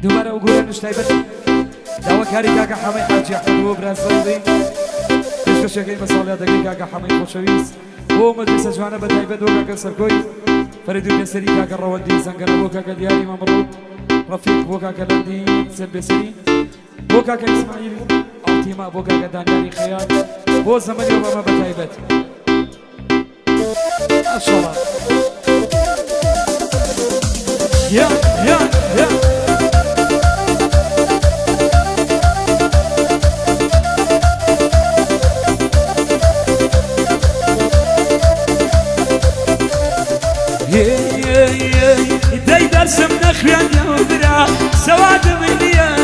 دوباره وگوره نشتایبت داوا کاری کاکا حمای حاجی احمد و برازیلی پێشکەشەکەی مەساڵیا دەکەی کاکا حەمەی خۆشەویست بۆ مەجلیسە جوانە بە تایبەت بۆ کاکە سەرکۆی فەریدوو بێسەری کاکە ڕەوەندی زەنگەنە بۆ کاکە دیاری مەمڕۆ ڕەفیق بۆ کاکە لەندی سەر بێسەری بۆ کاکە ئیسماعیل ئاڵتیما بۆ کاکە دانیاری خەیان بۆ زەمەنی ئۆبامە بە تایبەت ماشەڵڵا یا یا یا داي درسم نخيان يا برا سواد منيا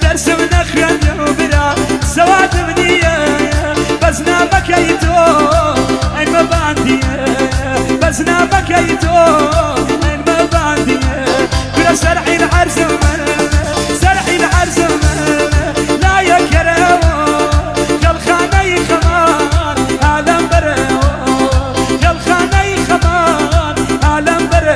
درسم نخيان يا برا سواد منيا بزنا بكيتو اي ما باندي بزنا بكيتو اي ما باندي كل سرعي العرس سرعي العرس لا يا كرام يا الخاني خمان هذا برا يا الخاني خمان هذا برا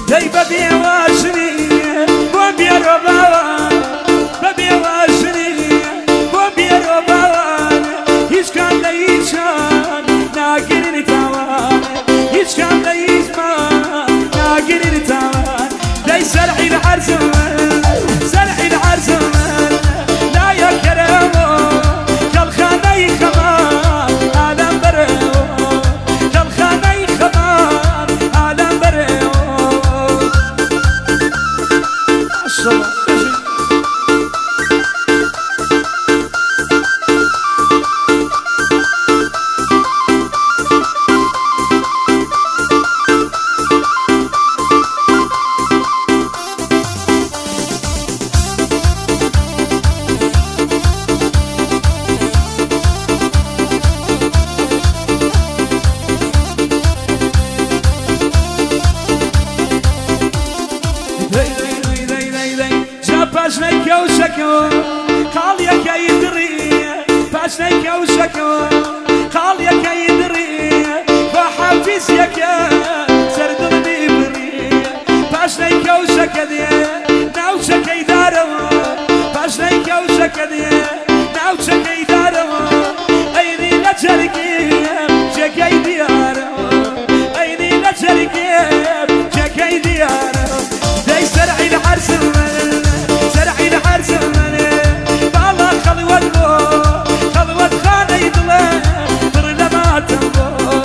داي ببي واشني بوبي رباوا ببي واشني بوبي رباوا هيش كان ليشان ناقرين تاوان هيش كان ليشان ناقرين تاوان داي سرعي العرس سرعي العرس لا يا كرامو يا الخاني خمان عالم برو يا الخاني خمان عالم برو پاشنای کەوشەکە قاڵیەکەی دڕی پاشنای کەوشەکە قاڵیەکەی دڕی بە حەفیزیەکە سەردڵنی بڕی پاشنای کەوشەکە دێ ناوچەکەی دارەوە پاشنای کەوشەکە دێ ناوچەکەی دارەوە ئەینی لە جەرگێم جێگەی دیارەوە ئەینی لە جەرگێم جێگەی دیارەوە دەی سەرعی لە عەرزم سرعي العرس بالا خلوت بو خلوت خاني دلي بر لما تنبو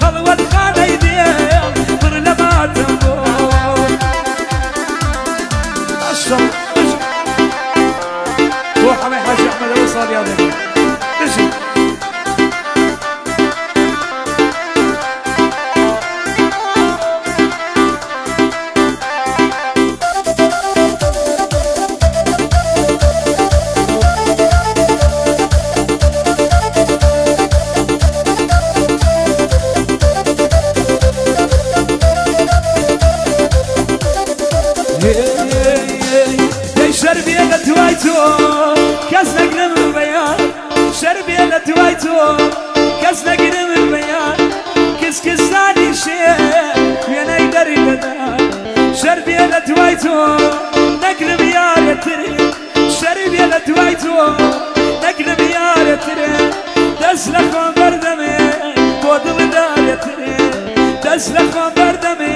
خلوت خاني ديال بر لما تنبو اشرب روح على حاج احمد الوصال يا ذكي اجي شربي لتوايتو كزنك نم بيان شربي لتوايتو كزنك نم بيان كس كساني شيء وينا يدري بدان شربي لتوايتو نقلب يا رتري شربي لتوايتو نقلب يا رتري دسلك بردمي بودل دارتري دسلك بردمي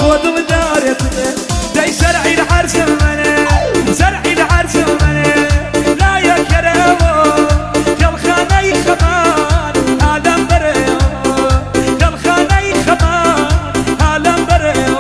بودل دارتري داي سرعي العرس زرعي العرس لا يا كرامو يا الخاني خمان عالم بريو يا الخاني خمان عالم بريو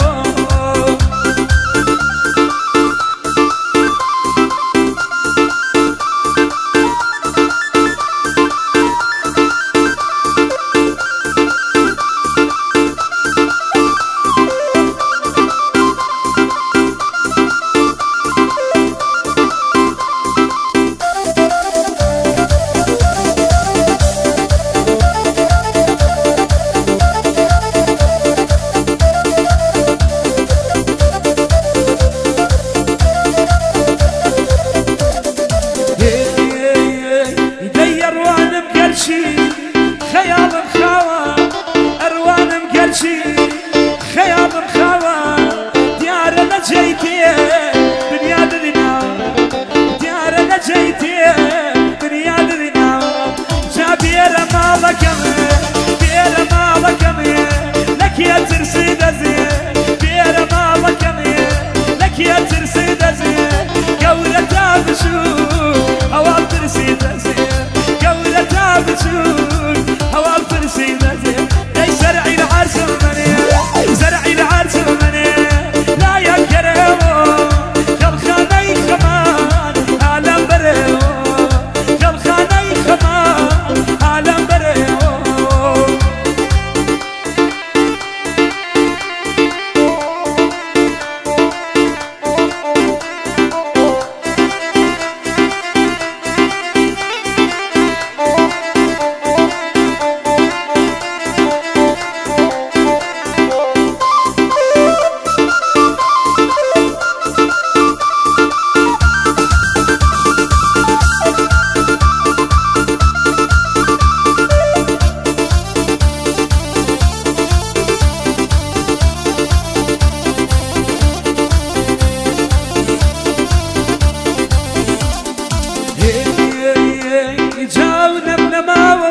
جاونا بنماو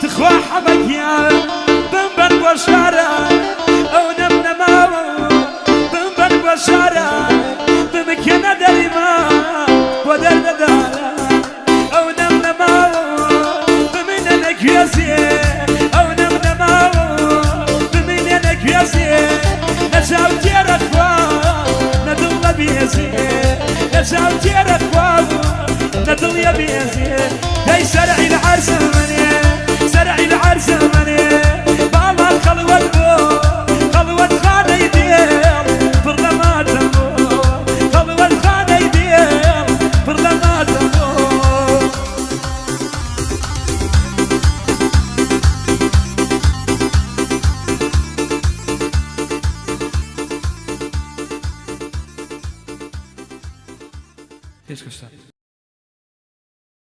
تخوى حبك يا بنبن بشارة أو نبنماو بنبن بشارة بمكنا دريما ودر دارا أو نبنماو بمننا كياسي أو نبنماو بمننا كياسي نشاو تيرخوا ندل بيزي نشاو تيرخوا ندل يا بيزي داي سرعي